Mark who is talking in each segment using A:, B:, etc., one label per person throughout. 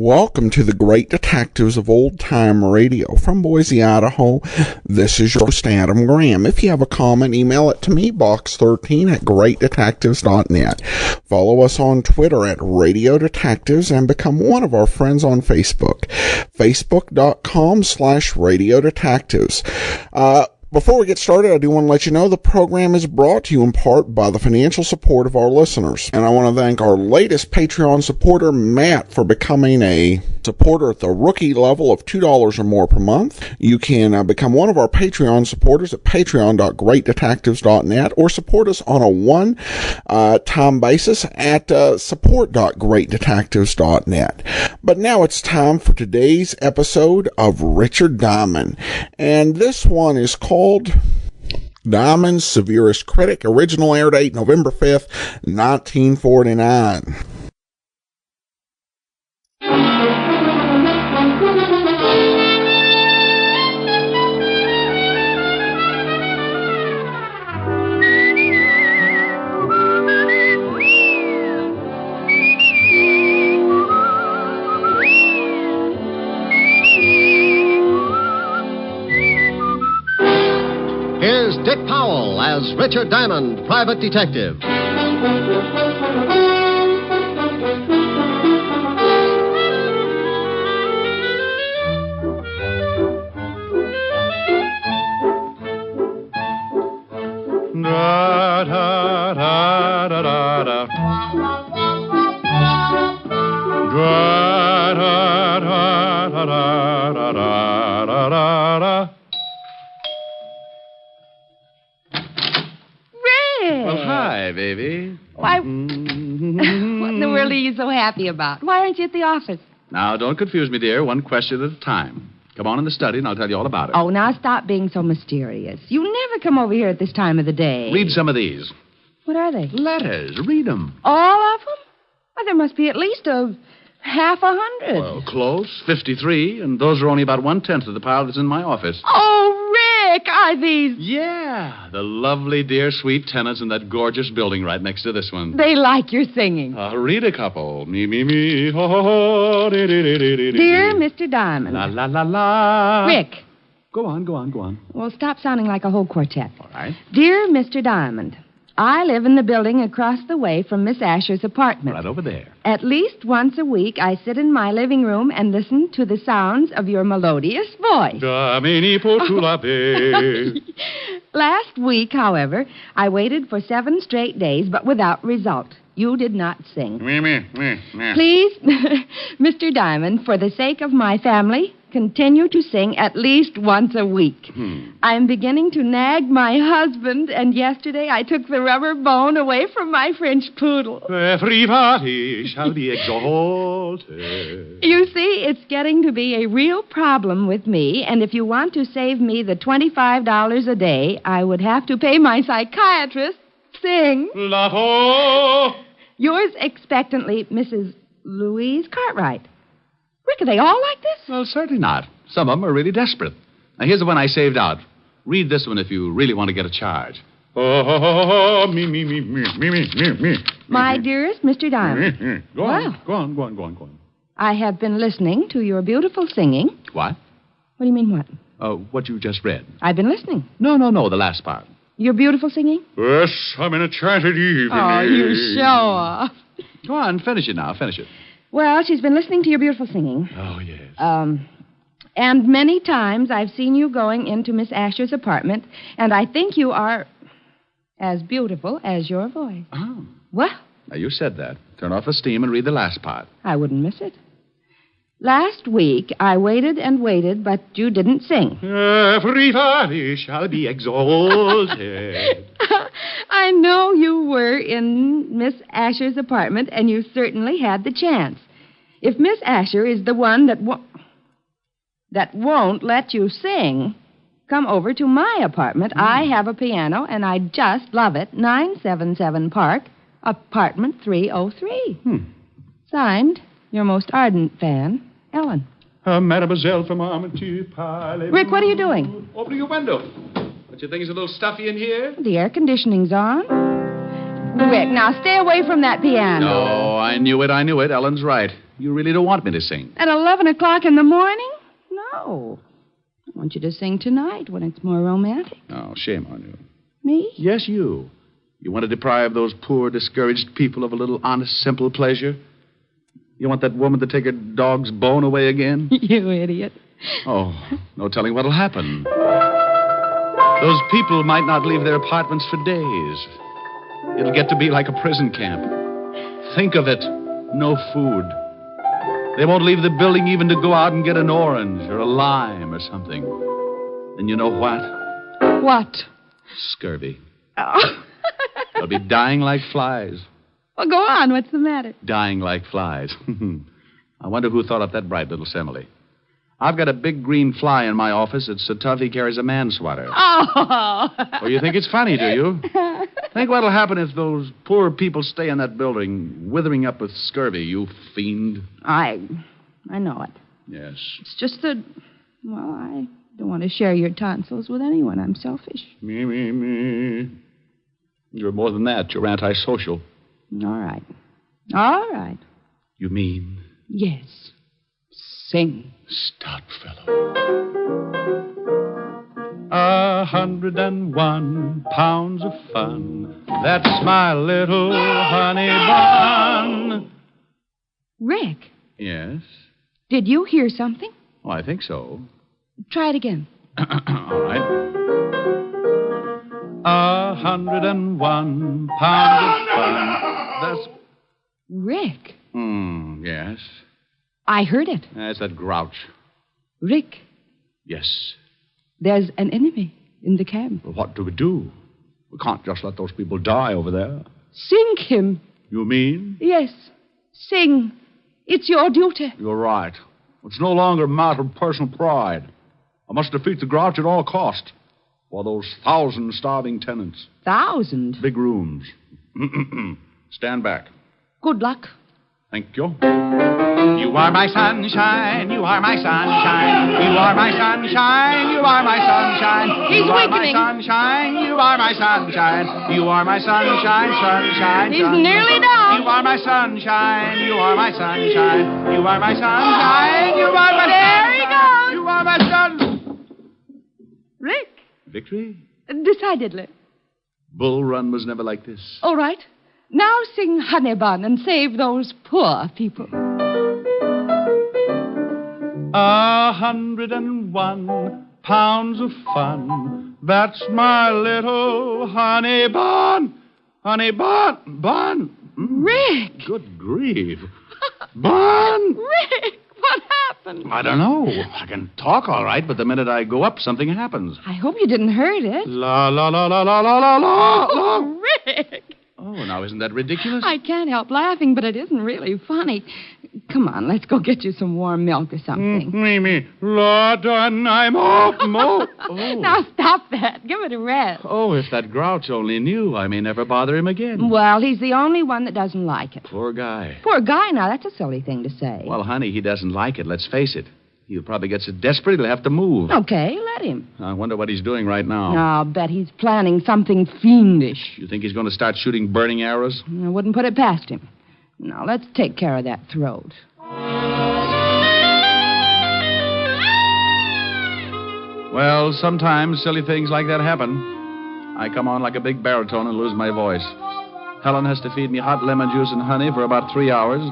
A: Welcome to the Great Detectives of Old Time Radio from Boise, Idaho. This is your host, Adam Graham. If you have a comment, email it to me, box13@greatdetectives.net. Follow us on Twitter at Radio Detectives and become one of our friends on Facebook, facebook.com/Radio Detectives. Before we get started, I do want to let you know the program is brought to you in part by the financial support of our listeners. And I want to thank our latest Patreon supporter, Matt, for becoming a supporter at the rookie level of $2 or more per month. You can become one of our Patreon supporters at patreon.greatdetectives.net or support us on a one-time basis at support.greatdetectives.net. But now it's time for today's episode of Richard Diamond. And this one is called Diamond's Severest Critic. Original air date November 5th, 1949.
B: Here's Dick Powell as Richard Diamond, private detective.
C: Da da da da da da. Da da da da da da da da. Well, hi, baby.
D: Why, what in the world are you so happy about? Why aren't you at the office?
C: Now, don't confuse me, dear. One question at a time. Come on in the study, and I'll tell you all about it.
D: Oh, now stop being so mysterious. You never come over here at this time of the day.
C: Read some of these.
D: What are they?
C: Letters. Read them.
D: All of them? Well, there must be at least half 100.
C: Well, close. 53, and those are only about 1/10 of the pile that's in my office.
D: Oh, Rick, are these...
C: Yeah, the lovely, dear, sweet tenants in that gorgeous building right next to this one.
D: They like your singing.
C: Read a couple. Me, me, me, ho, ho, ho, dee, dee, dee, dee, dee.
D: Dear Mr. Diamond.
C: La, la, la, la.
D: Rick.
C: Go on.
D: Well, stop sounding like a whole quartet.
C: All right.
D: Dear Mr. Diamond, I live in the building across the way from Miss Asher's apartment.
C: Right over there.
D: At least once a week, I sit in my living room and listen to the sounds of your melodious voice. Last week, however, I waited for 7 straight days, but without result. You did not sing. Please, Mr. Diamond, for the sake of my family, continue to sing at least once a week. I'm beginning to nag my husband, and yesterday I took the rubber bone away from my French poodle.
C: Everybody shall be exalted.
D: You see, it's getting to be a real problem with me, and if you want to save me the $25 a day, I would have to pay my psychiatrist. Sing.
C: La-ho!
D: Yours expectantly, Mrs. Louise Cartwright. Rick, are they all like this?
C: Well, certainly not. Some of them are really desperate. Now, here's the one I saved out. Read this one if you really want to get a charge. Me.
D: My dearest Mr. Diamond.
C: Go on.
D: I have been listening to your beautiful singing.
C: What?
D: What do you mean, what?
C: What you just read.
D: I've been listening.
C: No, the last part.
D: Your beautiful singing?
C: Yes, I'm in a enchanted evening.
D: Oh, you show off.
C: Go on, finish it now. Finish it.
D: Well, she's been listening to your beautiful singing.
C: Oh, yes.
D: And many times I've seen you going into Miss Asher's apartment, and I think you are as beautiful as your voice.
C: Oh.
D: What?
C: Now, you said that. Turn off the steam and read the last part.
D: I wouldn't miss it. Last week, I waited and waited, but you didn't sing.
C: Everybody shall be exalted.
D: I know you were in Miss Asher's apartment, and you certainly had the chance. If Miss Asher is the one that won't let you sing, come over to my apartment. I have a piano, and I just love it. 977 Park, apartment 303. Signed, your most ardent fan, Helen.
C: Mademoiselle from Armentier Pile.
D: Rick, what are you doing?
C: Opening a window. Don't you think it's a little stuffy in here?
D: The air conditioning's on. Rick, now stay away from that piano.
C: No, I knew it. Ellen's right. You really don't want me to sing.
D: At 11 o'clock in the morning? No. I want you to sing tonight when it's more romantic.
C: Oh, shame on you.
D: Me?
C: Yes, you. You want to deprive those poor, discouraged people of a little honest, simple pleasure? You want that woman to take her dog's bone away again?
D: You idiot.
C: Oh, no telling what'll happen. Those people might not leave their apartments for days. It'll get to be like a prison camp. Think of it. No food. They won't leave the building even to go out and get an orange or a lime or something. And you know what?
D: What?
C: Scurvy.
D: Oh.
C: They'll be dying like flies.
D: Well, go on. What's the matter?
C: Dying like flies. I wonder who thought up that bright little simile. I've got a big green fly in my office. It's so tough he carries a man-swatter.
D: Oh.
C: Well, you think it's funny, do you? Think what'll happen if those poor people stay in that building, withering up with scurvy, you fiend.
D: I know it.
C: Yes.
D: It's just that, well, I don't want to share your tonsils with anyone. I'm selfish.
C: Me. You're more than that. You're antisocial.
D: All right.
C: You mean?
D: Yes. Sing.
C: Stout fellow. 101 pounds of fun. That's my little honey bun.
D: Rick.
C: Yes?
D: Did you hear something?
C: Oh, I think so.
D: Try it again.
C: All right. 101 pounds of fun. That's...
D: Rick.
C: Yes?
D: I heard it.
C: That's that grouch.
D: Rick,
C: Yes.
D: there's an enemy in the camp.
C: Well, what do we do? We can't just let those people die over there.
D: Sing him.
C: You mean?
D: Yes. Sing. It's your duty.
C: You're right. It's no longer a matter of personal pride. I must defeat the grouch at all cost. For those 1,000 starving tenants.
D: 1,000?
C: Big rooms. Stand back.
D: Good luck.
C: Thank you. You are my sunshine. You are my sunshine. You are my sunshine. You are my sunshine.
D: He's
C: you are
D: weakening.
C: My sunshine. You are my sunshine. You are my sunshine. Sunshine.
D: He's
C: sunshine.
D: nearly down.
C: You are my sunshine. You are my sunshine. You are my sunshine. You are my
D: There he goes.
C: You are my sun.
D: Rick.
C: Victory?
D: Decidedly.
C: Bull Run was never like this.
D: All right. Now sing Honey Bun and save those poor people.
C: 101 pounds of fun. That's my little honey bun. Honey bun.
D: Rick.
C: Good grief. Bun.
D: Rick, what happened?
C: I don't know. I can talk all right, but the minute I go up, something happens.
D: I hope you didn't hurt it.
C: La la la la la la la la.
D: Oh, Rick.
C: Oh, now isn't that ridiculous?
D: I can't help laughing, but it isn't really funny. Come on, let's go get you some warm milk or something.
C: Mimi, Lord, I'm off. Oh.
D: Now stop that. Give it a rest.
C: Oh, if that grouch only knew, I may never bother him again.
D: Well, he's the only one that doesn't like it.
C: Poor guy.
D: Poor guy, now. That's a silly thing to say.
C: Well, honey, he doesn't like it. Let's face it. He'll probably get so desperate he'll have to move.
D: Okay, let him.
C: I wonder what he's doing right now.
D: I'll bet he's planning something fiendish.
C: You think he's going to start shooting burning arrows?
D: I wouldn't put it past him. Now, let's take care of that throat.
C: Well, sometimes silly things like that happen. I come on like a big baritone and lose my voice. Helen has to feed me hot lemon juice and honey for about 3 hours,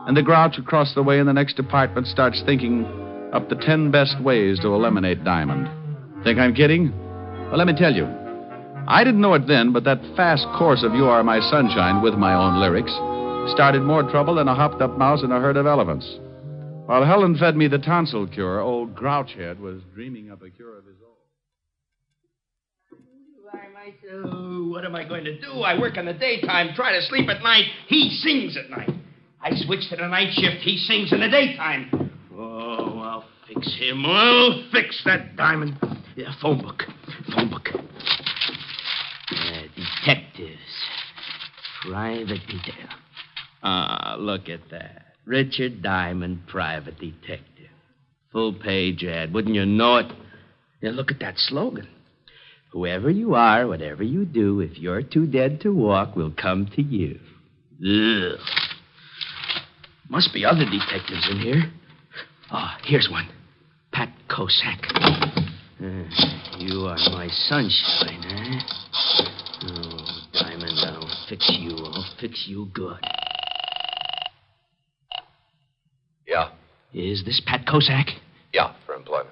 C: and the grouch across the way in the next apartment starts thinking up the 10 best ways to eliminate Diamond. Think I'm kidding? Well, let me tell you. I didn't know it then, but that fast course of You Are My Sunshine with my own lyrics started more trouble than a hopped-up mouse in a herd of elephants. While Helen fed me the tonsil cure, old Grouchhead was dreaming up a cure of his own.
E: What am I going to do? I work in the daytime, try to sleep at night. He sings at night. I switch to the night shift. He sings in the daytime. Oh, I'll fix him. I'll fix that Diamond. Yeah, phone book. Detectives. Private detail. Ah, look at that. Richard Diamond, private detective. Full-page ad. Wouldn't you know it? Yeah, look at that slogan. Whoever you are, whatever you do, if you're too dead to walk, we'll come to you. Ugh. Must be other detectives in here. Oh, here's one. Pat Kosak. You are my sunshine, huh? Oh, Diamond, I'll fix you. I'll fix you good.
F: Yeah.
E: Is this Pat Kosak?
F: Yeah, for employment.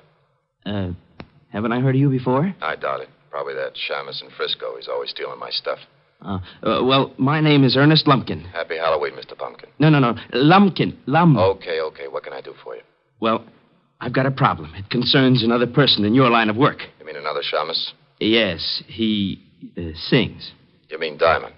E: Haven't I heard of you before?
F: I doubt it. Probably that shamus in Frisco. He's always stealing my stuff.
E: Well, my name is Ernest Lumpkin.
F: Happy Halloween, Mr. Pumpkin.
E: No. Lumpkin.
F: Okay. What can I do for you?
E: Well, I've got a problem. It concerns another person in your line of work.
F: You mean another shamus?
E: Yes, he sings.
F: You mean Diamond?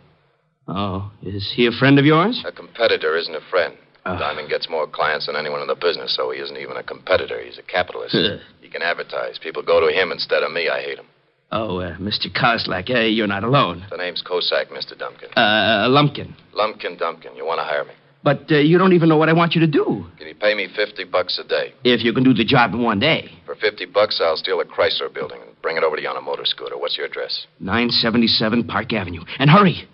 E: Oh, is he a friend of yours?
F: A competitor isn't a friend. Diamond gets more clients than anyone in the business, so he isn't even a competitor. He's a capitalist. He can advertise. People go to him instead of me. I hate him.
E: Oh, Mr. Koslak, you're not alone.
F: The name's Kosak, Mr. Dumpkin.
E: Lumpkin.
F: Lumpkin Dumpkin. You want to hire me?
E: But you don't even know what I want you to do.
F: Can you pay me $50 a day?
E: If you can do the job in one day.
F: For $50, I'll steal a Chrysler building and bring it over to you on a motor scooter. What's your address?
E: 977 Park Avenue. And hurry.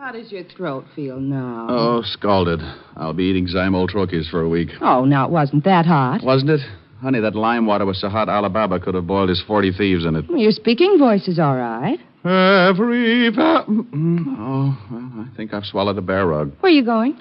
D: How does your throat feel now?
C: Oh, scalded. I'll be eating Zymol troches for a week.
D: Oh, now, it wasn't that hot.
C: Wasn't it? Honey, that lime water was so hot Alibaba could have boiled his 40 thieves in it.
D: Well, your speaking voice is all right.
C: Oh, well, I think I've swallowed a bear rug.
D: Where are you going?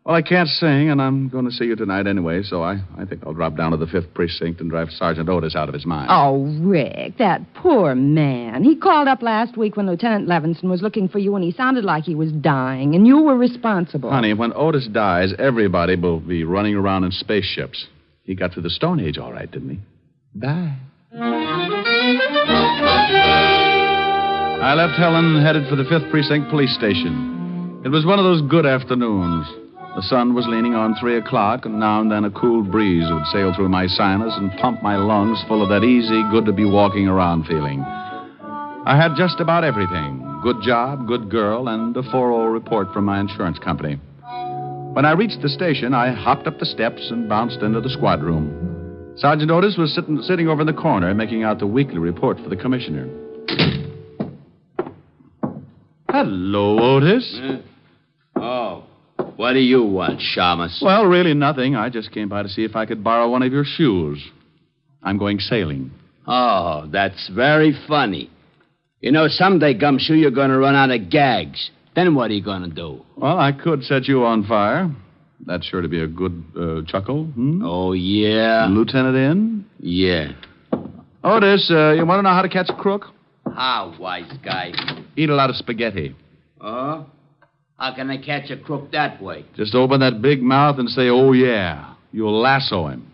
C: Well, I can't sing, and I'm going to see you tonight anyway, so I think I'll drop down to the 5th Precinct and drive Sergeant Otis out of his mind.
D: Oh, Rick, that poor man. He called up last week when Lieutenant Levinson was looking for you, and he sounded like he was dying, and you were responsible.
C: Honey, when Otis dies, everybody will be running around in spaceships. He got through the Stone Age all right, didn't he? Bye. I left Helen, headed for the 5th Precinct Police Station. It was one of those good afternoons. The sun was leaning on 3 o'clock, and now and then a cool breeze would sail through my sinus and pump my lungs full of that easy, good-to-be-walking-around feeling. I had just about everything. Good job, good girl, and a 4-0 report from my insurance company. When I reached the station, I hopped up the steps and bounced into the squad room. Sergeant Otis was sitting over in the corner, making out the weekly report for the commissioner. Hello, Otis.
G: Oh. What do you want, Shamus?
C: Well, really nothing. I just came by to see if I could borrow one of your shoes. I'm going sailing.
G: Oh, that's very funny. You know, someday, Gumshoe, you're going to run out of gags. Then what are you going to do?
C: Well, I could set you on fire. That's sure to be a good chuckle.
G: Oh, yeah?
C: Lieutenant in?
G: Yeah.
C: Otis, you want to know how to catch a crook?
G: How, wise guy?
C: Eat a lot of spaghetti.
G: Oh? How can I catch a crook that way?
C: Just open that big mouth and say, oh, yeah. You'll lasso him.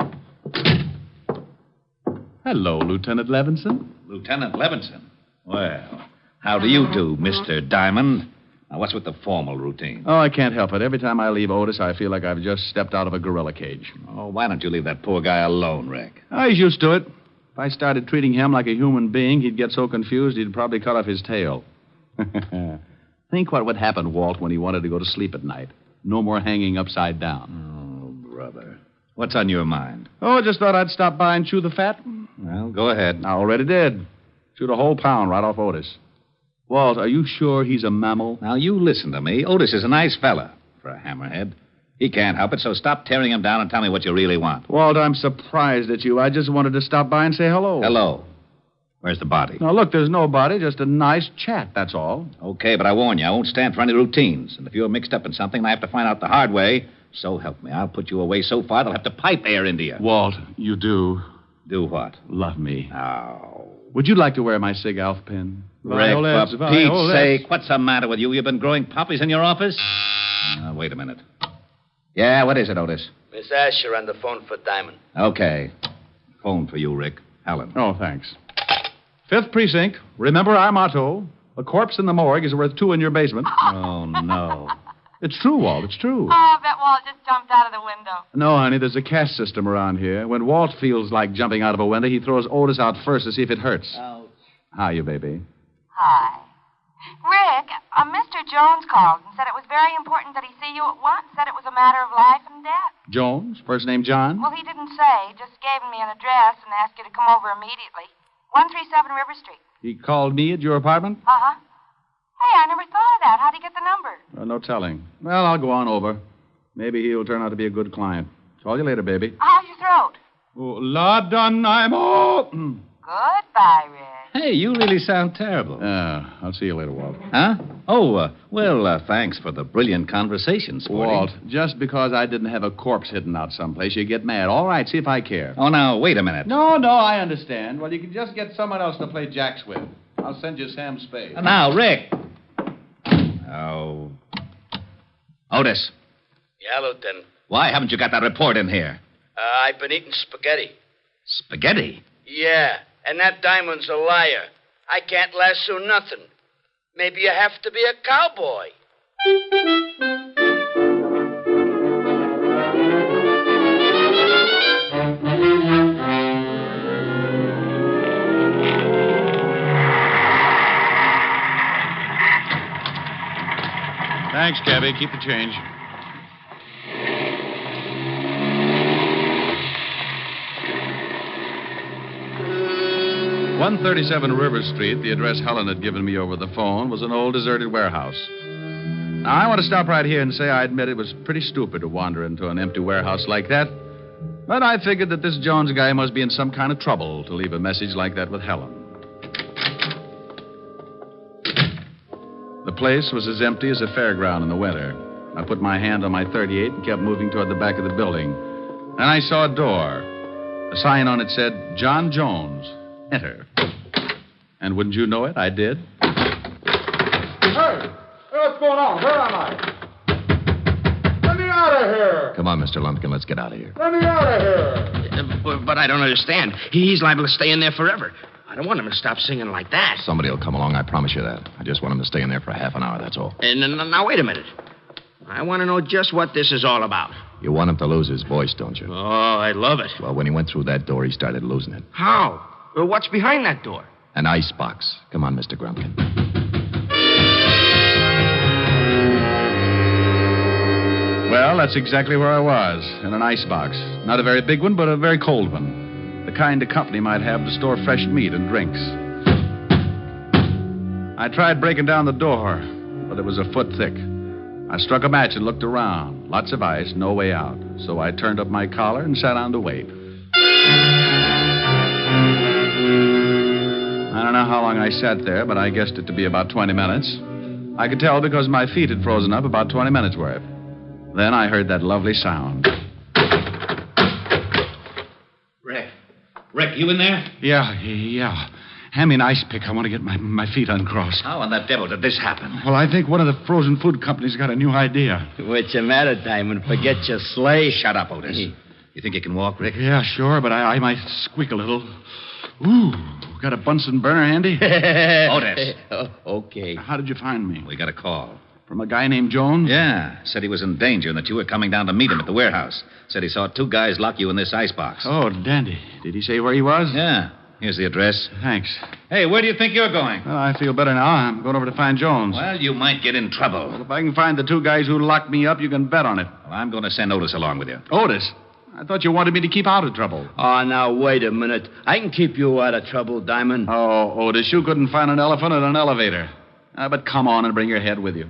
C: Hello, Lieutenant Levinson.
H: Lieutenant Levinson? Well, how do you do, Mr. Diamond? Now, what's with the formal routine?
C: Oh, I can't help it. Every time I leave Otis, I feel like I've just stepped out of a gorilla cage.
H: Oh, why don't you leave that poor guy alone, Rick?
C: Oh, he's used to it. If I started treating him like a human being, he'd get so confused he'd probably cut off his tail. Think what would happen, Walt, when he wanted to go to sleep at night. No more hanging upside down.
H: Oh, brother. What's on your mind?
C: Oh, just thought I'd stop by and chew the fat.
H: Well, go ahead.
C: I already did. Chewed a whole pound right off Otis. Walt, are you sure he's a mammal?
H: Now, you listen to me. Otis is a nice fella for a hammerhead. He can't help it, so stop tearing him down and tell me what you really want.
C: Walt, I'm surprised at you. I just wanted to stop by and say hello.
H: Hello. Where's the body?
C: Now, look, there's no body, just a nice chat, that's all.
H: Okay, but I warn you, I won't stand for any routines. And if you're mixed up in something and I have to find out the hard way, so help me, I'll put you away so far they'll have to pipe air into you.
C: Walt, you do.
H: Do what?
C: Love me.
H: Oh.
C: Would you like to wear my Sig Alf pin?
H: Rick, for Pete's sake, what's the matter with you? You've been growing poppies in your office? Wait a minute. Yeah, what is it, Otis?
G: Miss Asher on the phone for Diamond.
H: Okay. Phone for you, Rick. Helen.
C: Oh, thanks. 5th Precinct. Remember our motto. A corpse in the morgue is worth 2 in your basement.
H: Oh, no.
C: It's true, Walt. It's true.
I: Oh, I bet Walt just jumped out of the window.
C: No, honey, there's a caste system around here. When Walt feels like jumping out of a window, he throws Otis out first to see if it hurts.
G: Ouch.
C: How are you, baby?
I: Hi. Rick, Mr. Jones called and said it was very important that he see you at once. Said it was a matter of life and death.
C: Jones? First name John?
I: Well, he didn't say. He just gave me an address and asked you to come over immediately. 137 River Street.
C: He called me at your apartment?
I: Uh-huh. Hey, I never thought of that. How'd he get the number?
C: No telling. Well, I'll go on over. Maybe he'll turn out to be a good client. Call you later, baby.
I: How's your throat?
C: Oh, la done, I'm all...
I: Goodbye, Rick.
H: Hey, you really sound terrible.
C: I'll see you later, Walt.
H: Huh? Oh, thanks for the brilliant conversation, Sporty.
C: Walt, just because I didn't have a corpse hidden out someplace, you get mad. All right, see if I care.
H: Oh, now, wait a minute.
C: No, I understand. Well, you can just get someone else to play jacks with. I'll send you Sam Spade.
H: Now, Rick. Oh. Otis,
G: Yeah, Lieutenant.
H: why haven't you got that report in here?
G: I've been eating spaghetti.
H: Spaghetti?
G: Yeah, and that Diamond's a liar. I can't lasso nothing. Maybe you have to be a cowboy.
C: Thanks, Cabby. Keep the change. "137 River Street," the address Helen had given me over the phone, was an old deserted warehouse. Now, I want to stop right here and say I admit it was pretty stupid to wander into an empty warehouse like that. But I figured that this Jones guy must be in some kind of trouble to leave a message like that with Helen. The place was as empty as a fairground in the winter. I put my hand on my .38 and kept moving toward the back of the building. Then I saw a door. A sign on it said, "John Jones. Enter." And wouldn't you know it, I did.
A: Hey, what's going on? Where am I? Let me out of here!
F: Come on, Mr. Lumpkin, let's get out of here.
A: Let me out of here!
E: But I don't understand. He's liable to stay in there forever. I don't want him to stop singing like that.
F: Somebody will come along, I promise you that. I just want him to stay in there for half an hour, that's all.
E: And now, wait a minute. I want to know just what this is all about.
F: You want him to lose his voice, don't you?
E: Oh, I love it.
F: Well, when he went through that door, he started losing it.
E: How? What's behind that door?
F: An ice box. Come on, Mr. Grumpkin.
C: Well, that's exactly where I was, in an ice box. Not a very big one, but a very cold one. The kind a company might have to store fresh meat and drinks. I tried breaking down the door, but it was a foot thick. I struck a match and looked around. Lots of ice, no way out. So I turned up my collar and sat down to wait. I don't know how long I sat there, but I guessed it to be about 20 minutes. I could tell because my feet had frozen up about 20 minutes worth. Then I heard that lovely sound.
H: Rick, you in there?
C: Yeah. Hand me an ice pick. I want to get my feet uncrossed.
H: How in the devil did this happen?
C: Well, I think one of the frozen food companies got a new idea.
G: What's the matter, Diamond? Forget your sleigh.
H: Shut up, Otis. You think you can walk, Rick?
C: Yeah, sure, but I might squeak a little. Ooh, got a Bunsen burner handy?
H: Otis.
G: Okay.
C: How did you find me?
H: We got a call.
C: From a guy named Jones?
H: Yeah. Said he was in danger and that you were coming down to meet him at the warehouse. Said he saw two guys lock you in this icebox.
C: Oh, dandy. Did he say where he was?
H: Yeah. Here's the address.
C: Thanks.
H: Hey, where do you think you're going?
C: Well, I feel better now. I'm going over to find Jones.
H: Well, you might get in trouble.
C: Well, if I can find the two guys who locked me up, you can bet on it.
H: Well, I'm going to send Otis along with you.
C: Otis? I thought you wanted me to keep out of trouble.
G: Oh, now, wait a minute. I can keep you out of trouble, Diamond.
C: Oh, Otis, you couldn't find an elephant in an elevator. But come on and bring your head with you.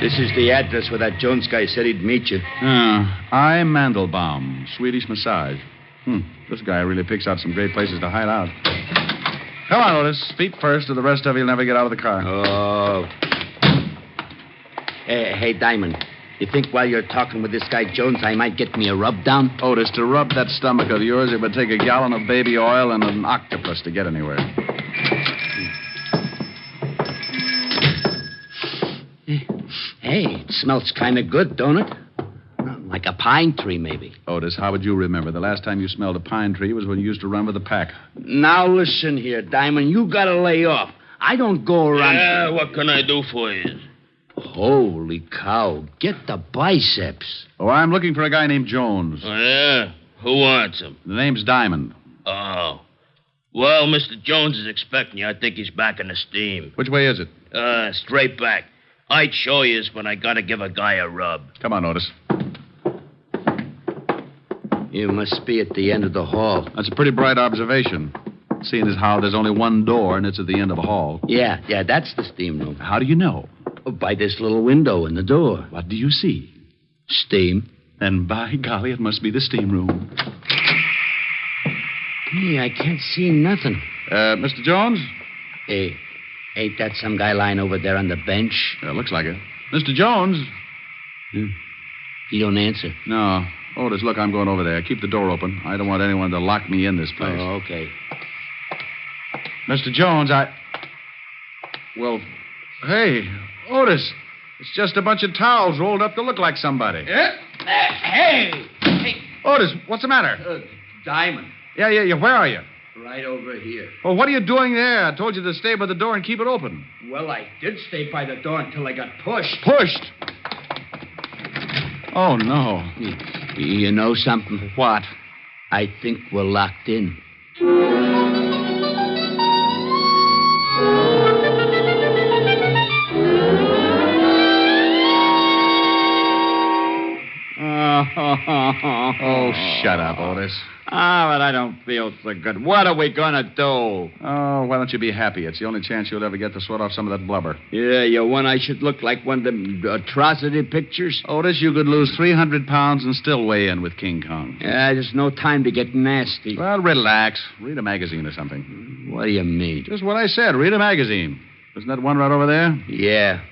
G: This is the address where that Jones guy said he'd meet you.
C: I'm Mandelbaum, Swedish massage. This guy really picks out some great places to hide out. Come on, Otis. Feet first, or the rest of you'll never get out of the car.
G: Oh. Hey, Diamond. You think while you're talking with this guy Jones, I might get me a rub down?
C: Otis, to rub that stomach of yours, it would take a gallon of baby oil and an octopus to get anywhere.
G: Hey, it smells kind of good, don't it? Like a pine tree, maybe.
C: Otis, how would you remember? The last time you smelled a pine tree was when you used to run with the pack.
G: Now listen here, Diamond. You gotta lay off. I don't go around...
E: Yeah, what can I do for you?
G: Holy cow. Get the biceps.
C: Oh, I'm looking for a guy named Jones.
E: Oh, yeah? Who wants him?
C: The name's Diamond.
E: Oh. Well, Mr. Jones is expecting you. I think he's back in the steam.
C: Which way is it?
E: Straight back. I'd show you, but I gotta give a guy a rub.
C: Come on, Otis.
G: You must be at the end of the hall.
C: That's a pretty bright observation. Seeing as how there's only one door and it's at the end of a hall.
G: Yeah, that's the steam room.
C: How do you know?
G: Oh, by this little window in the door.
C: What do you see?
G: Steam.
C: Then, by golly, it must be the steam room.
G: Hey, I can't see nothing.
C: Mr. Jones?
G: Hey, ain't that some guy lying over there on the bench?
C: Looks like it. Mr. Jones?
G: He don't answer.
C: No. Otis, look, I'm going over there. Keep the door open. I don't want anyone to lock me in this place.
G: Oh, okay.
C: Mr. Jones, Well, hey, Otis. It's just a bunch of towels rolled up to look like somebody.
E: Hey!
C: Otis, what's the matter?
G: Diamond.
C: Yeah. Where are you?
G: Right over here.
C: Well, what are you doing there? I told you to stay by the door and keep it open.
G: Well, I did stay by the door until I got pushed.
C: Pushed? Oh, no.
G: You know something?
C: What?
G: I think we're locked in.
C: Oh, shut up, Otis.
H: But I don't feel so good. What are we going to do?
C: Oh, why don't you be happy? It's the only chance you'll ever get to sweat off some of that blubber.
G: Yeah, you want I should look like one of them atrocity pictures?
C: Otis, you could lose 300 pounds and still weigh in with King Kong.
G: Yeah, there's no time to get nasty.
C: Well, relax. Read a magazine or something.
G: What do you mean?
C: Just what I said. Read a magazine. Isn't that one right over there?
G: Yeah.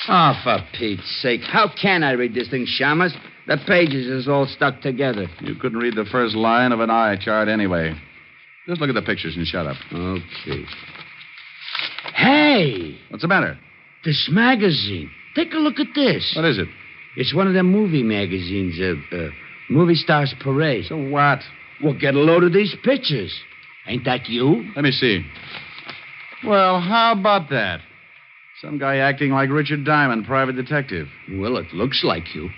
G: Oh, for Pete's sake. How can I read this thing, Shamus? The pages is all stuck together.
C: You couldn't read the first line of an eye chart anyway. Just look at the pictures and shut up.
G: Okay. Hey!
C: What's the matter?
G: This magazine. Take a look at this.
C: What is it?
G: It's one of them movie magazines, Movie Stars Parade.
C: So what?
G: Well, get a load of these pictures. Ain't that you?
C: Let me see. Well, how about that? Some guy acting like Richard Diamond, private detective.
G: Well, it looks like you.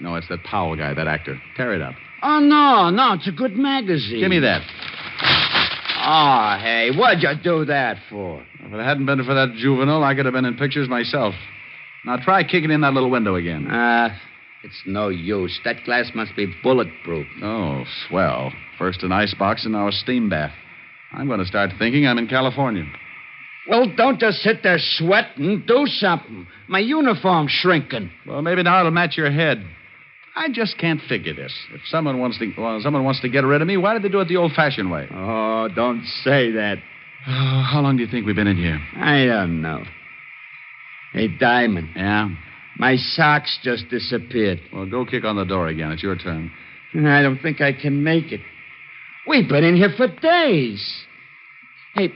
C: No, it's that Powell guy, that actor. Tear it up.
G: Oh, no, it's a good magazine.
C: Give me that.
G: Oh, hey, what'd you do that for?
C: If it hadn't been for that juvenile, I could have been in pictures myself. Now try kicking in that little window again.
G: It's no use. That glass must be bulletproof.
C: Oh, swell. First an icebox and now a steam bath. I'm going to start thinking I'm in California.
G: Well, don't just sit there sweating. Do something. My uniform's shrinking.
C: Well, maybe now it'll match your head. I just can't figure this. If someone wants to get rid of me, why did they do it the old-fashioned way?
G: Oh, don't say that.
C: Oh, how long do you think we've been in here?
G: I don't know. Hey, Diamond.
C: Yeah?
G: My socks just disappeared.
C: Well, go kick on the door again. It's your turn.
G: I don't think I can make it. We've been in here for days. Hey,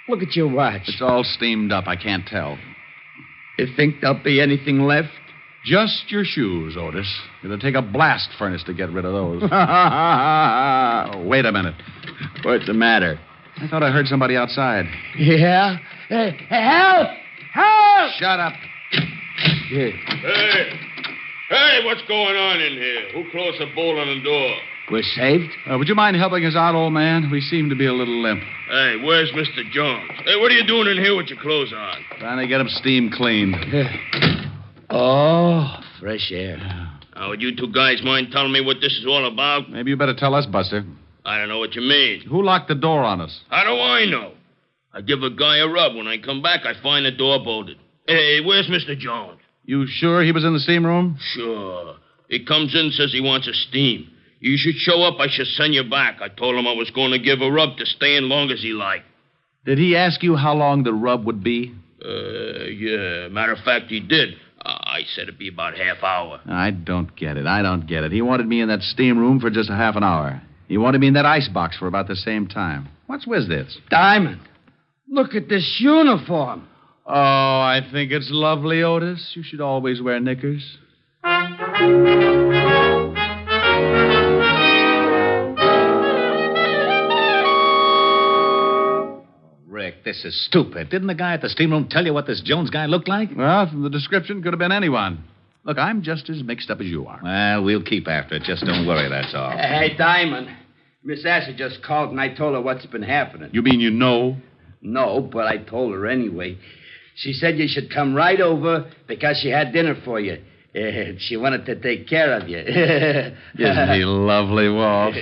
G: look at your watch.
C: It's all steamed up. I can't tell.
G: You think there'll be anything left?
C: Just your shoes, Otis. It'll take a blast furnace to get rid of those. Oh, wait a minute.
G: What's the matter?
C: I thought I heard somebody outside.
G: Yeah? Hey, help! Help!
C: Shut up.
G: Yeah.
E: Hey, what's going on in here? Who closed the bolt on the door?
G: We're saved?
C: Would you mind helping us out, old man? We seem to be a little limp.
E: Hey, where's Mr. Jones? Hey, what are you doing in here with your clothes on?
C: Trying to get him steam cleaned.
G: Oh, fresh air.
E: Now, would you two guys mind telling me what this is all about?
C: Maybe you better tell us, Buster.
E: I don't know what you mean.
C: Who locked the door on us?
E: How do I know? I give a guy a rub. When I come back, I find the door bolted. Hey, where's Mr. Jones?
C: You sure he was in the steam room?
E: Sure. He comes in, says he wants a steam. You should show up. I should send you back. I told him I was going to give a rub to stay in long as he liked.
C: Did he ask you how long the rub would be?
E: Yeah. Matter of fact, he did. I said it'd be about half hour.
C: I don't get it. He wanted me in that steam room for just a half an hour. He wanted me in that icebox for about the same time. What's with this?
G: Diamond, look at this uniform.
C: Oh, I think it's lovely, Otis. You should always wear knickers.
H: Rick, this is stupid. Didn't the guy at the steamroom tell you what this Jones guy looked like?
C: Well, from the description, could have been anyone. Look, I'm just as mixed up as you are.
H: Well, we'll keep after it. Just don't worry, that's all.
G: Hey, Diamond. Miss Asher just called and I told her what's been happening.
C: You mean you know?
G: No, but I told her anyway. She said you should come right over because she had dinner for you. She wanted to take care of you.
C: Isn't he lovely, Walt?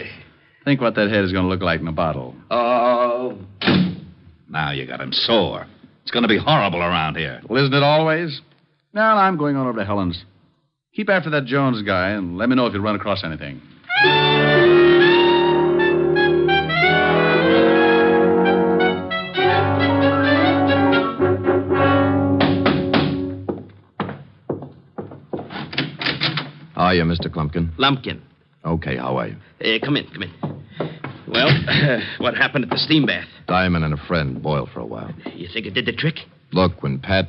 C: Think what that head is going to look like in a bottle.
G: Oh.
H: Now you got him sore. It's going to be horrible around here.
C: Well, isn't it always? Now, I'm going on over to Helen's. Keep after that Jones guy and let me know if you run across anything.
F: How are you, Mr. Klumpkin?
E: Lumpkin.
F: Okay, how are you?
E: Come in. Well, what happened at the steam bath?
F: Diamond and a friend boiled for a while.
E: You think it did the trick?
F: Look, when Pat,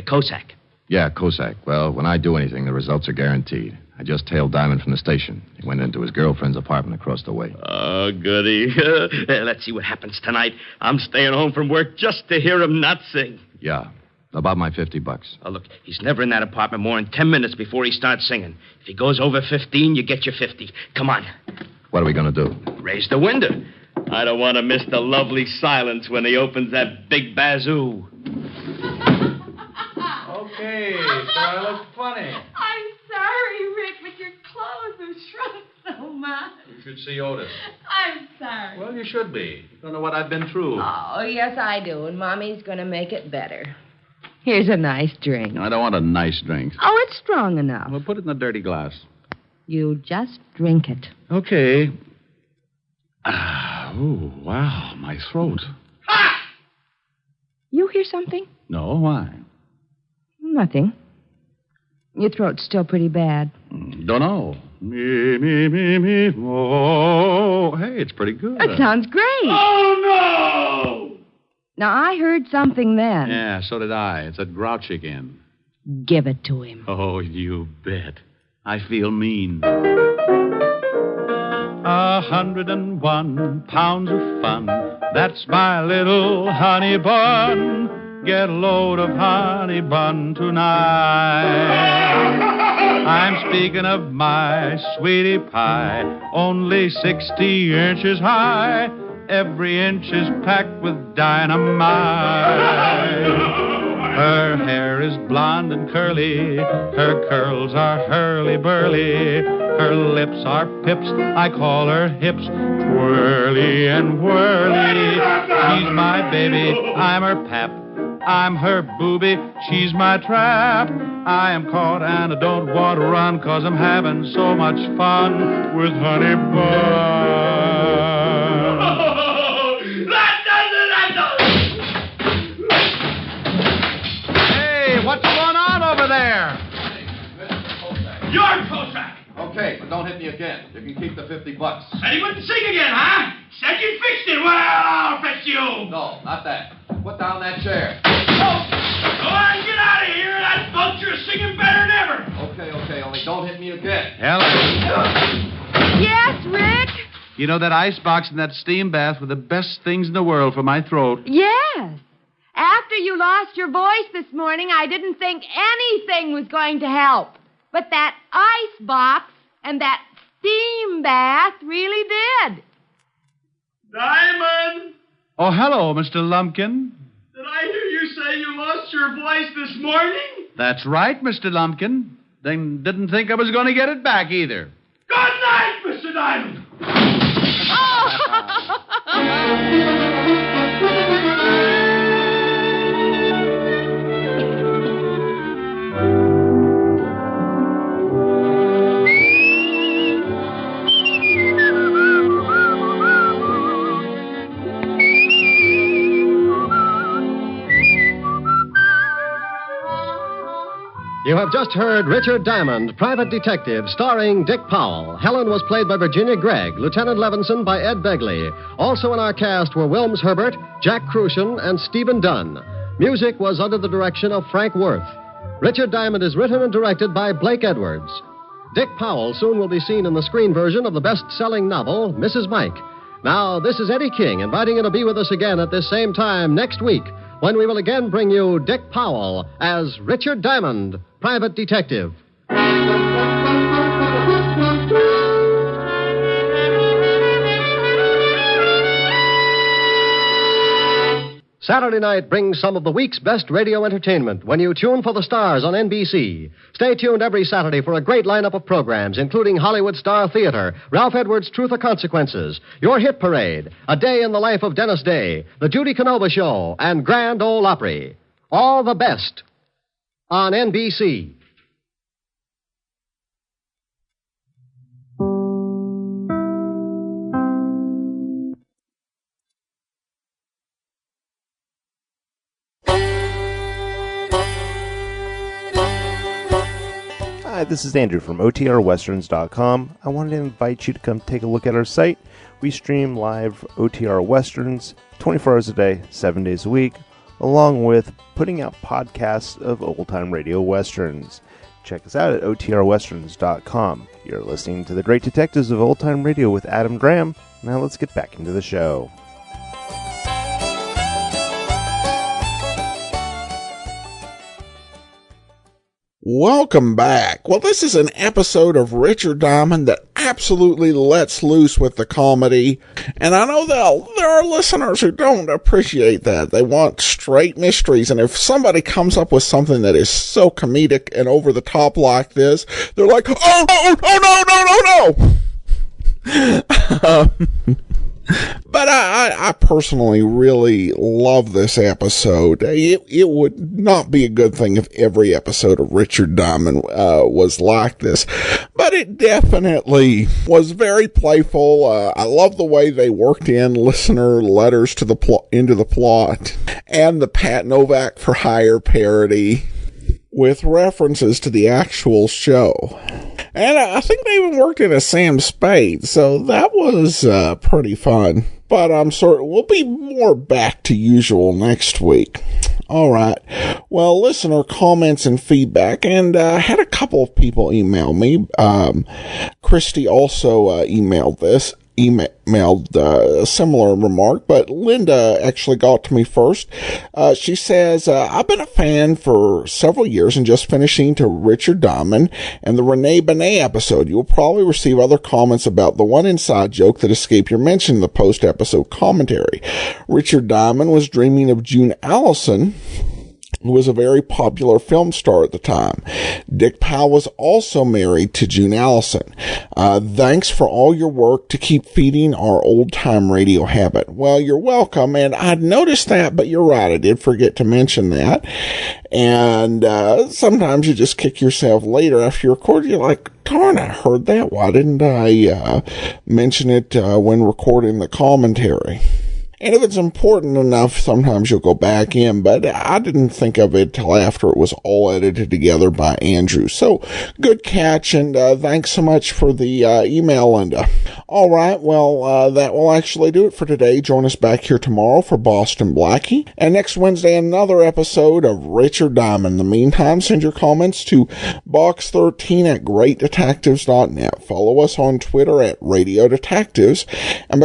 E: Cossack.
F: Yeah, Cossack. Well, when I do anything, the results are guaranteed. I just tailed Diamond from the station. He went into his girlfriend's apartment across the way.
E: Oh, goody. Let's see what happens tonight. I'm staying home from work just to hear him not sing.
F: Yeah. About my $50.
E: Oh, look, he's never in that apartment more than 10 minutes before he starts singing. If he goes over 15, you get your 50. Come on.
F: What are we going to do?
E: Raise the window. I don't want to miss the lovely silence when he opens that big bazoo.
C: Okay, so I look funny.
D: I'm sorry, Rick, but your clothes have shrunk so much.
C: You should see Otis.
D: I'm sorry.
C: Well, you should be. You don't know what I've been through.
D: Oh, yes, I do, and Mommy's going to make it better. Here's a nice drink.
C: I don't want a nice drink.
D: Oh, it's strong enough.
C: Well, put it in a dirty glass.
D: You just drink it.
C: Okay. Oh, wow, my throat.
E: Ha!
D: You hear something?
C: No, why?
D: Nothing. Your throat's still pretty bad.
C: Don't know. Me. Oh, hey, it's pretty good.
D: That sounds great.
E: Oh, no!
D: Now, I heard something then.
C: Yeah, so did I. It's that grouchy again.
D: Give it to him.
C: Oh, you bet. I feel mean. 101 pounds of fun. That's my little honey bun. Get a load of honey bun tonight. I'm speaking of my sweetie pie, only 60 inches high. Every inch is packed with dynamite. Her hair is blonde and curly. Her curls are hurly-burly. Her lips are pips. I call her hips twirly and whirly. She's my baby. I'm her pap. I'm her booby. She's my trap. I am caught and I don't want to run 'cause I'm having so much fun with honey bun. What's going on over there?
E: You're Cossack.
F: Okay, but don't hit me again. You can keep the $50.
E: Said he wouldn't sing again, huh? Said you fixed it. Well, I'll fix you.
F: No, not that. Put down that chair.
E: Oh! Go on, get out of here. That vulture is singing better than ever.
F: Okay, only don't hit me again.
C: Helen,
D: Yes, Rick?
C: you know that ice box and that steam bath were the best things in the world for my throat.
D: Yes. After you lost your voice this morning, I didn't think anything was going to help. But that ice box and that steam bath really did.
E: Diamond,
C: Oh, hello, Mr. Lumpkin.
E: did I hear you say you lost your voice this morning?
C: That's right, Mr. Lumpkin. Then didn't think I was going to get it back either.
E: Good night, Mr. Diamond.
B: You have just heard Richard Diamond, Private Detective, starring Dick Powell. Helen was played by Virginia Gregg, Lieutenant Levinson by Ed Begley. Also in our cast were Wilms Herbert, Jack Crucian, and Stephen Dunn. Music was under the direction of Frank Worth. Richard Diamond is written and directed by Blake Edwards. Dick Powell soon will be seen in the screen version of the best-selling novel, Mrs. Mike. Now, this is Eddie King inviting you to be with us again at this same time next week when we will again bring you Dick Powell as Richard Diamond, private detective. Saturday night brings some of the week's best radio entertainment when you tune for the stars on NBC. Stay tuned every Saturday for a great lineup of programs, including Hollywood Star Theater, Ralph Edwards' Truth or Consequences, Your Hit Parade, A Day in the Life of Dennis Day, The Judy Canova Show, and Grand Ole Opry. All the best on NBC.
J: Hi, this is Andrew from OTRWesterns.com. I wanted to invite you to come take a look at our site. We stream live OTR Westerns 24 hours a day, 7 days a week, along with putting out podcasts of old-time radio westerns. Check us out at OTRWesterns.com. You're listening to The Great Detectives of Old Time Radio with Adam Graham. Now let's get back into the show.
A: Welcome back. Well, this is an episode of Richard Diamond that absolutely lets loose with the comedy. And I know there are listeners who don't appreciate that. They want straight mysteries. And if somebody comes up with something that is so comedic and over the top like this, they're like, oh, no. But I personally really love this episode. It would not be a good thing if every episode of Richard Diamond was like this, but it definitely was very playful. I love the way they worked in listener letters to into the plot, and the Pat Novak for Hire parody with references to the actual show. And I think they even worked in a Sam Spade, so that was pretty fun. But I'm certain we'll be more back to usual next week. All right. Well, listener comments and feedback, and I had a couple of people email me. Christy also emailed a similar remark, but Linda actually got to me first. She says, I've been a fan for several years and just finishing to Richard Diamond and the Renee Benet episode. You'll probably receive other comments about the one inside joke that escaped your mention in the post-episode commentary. Richard Diamond was dreaming of June Allison, who was a very popular film star at the time. Dick Powell was also married to June Allison. Thanks for all your work to keep feeding our old-time radio habit. Well, you're welcome, and I'd noticed that, but you're right, I did forget to mention that. And sometimes you just kick yourself later after you record. You're like, darn, I heard that. Why didn't I mention it when recording the commentary? And if it's important enough, sometimes you'll go back in, but I didn't think of it till after it was all edited together by Andrew. So, good catch, and thanks so much for the email, Linda. All right, well, that will actually do it for today. Join us back here tomorrow for Boston Blackie, and next Wednesday, another episode of Richard Diamond. In the meantime, send your comments to box13 at greatdetectives.net. Follow us on Twitter at Radio Detectives, and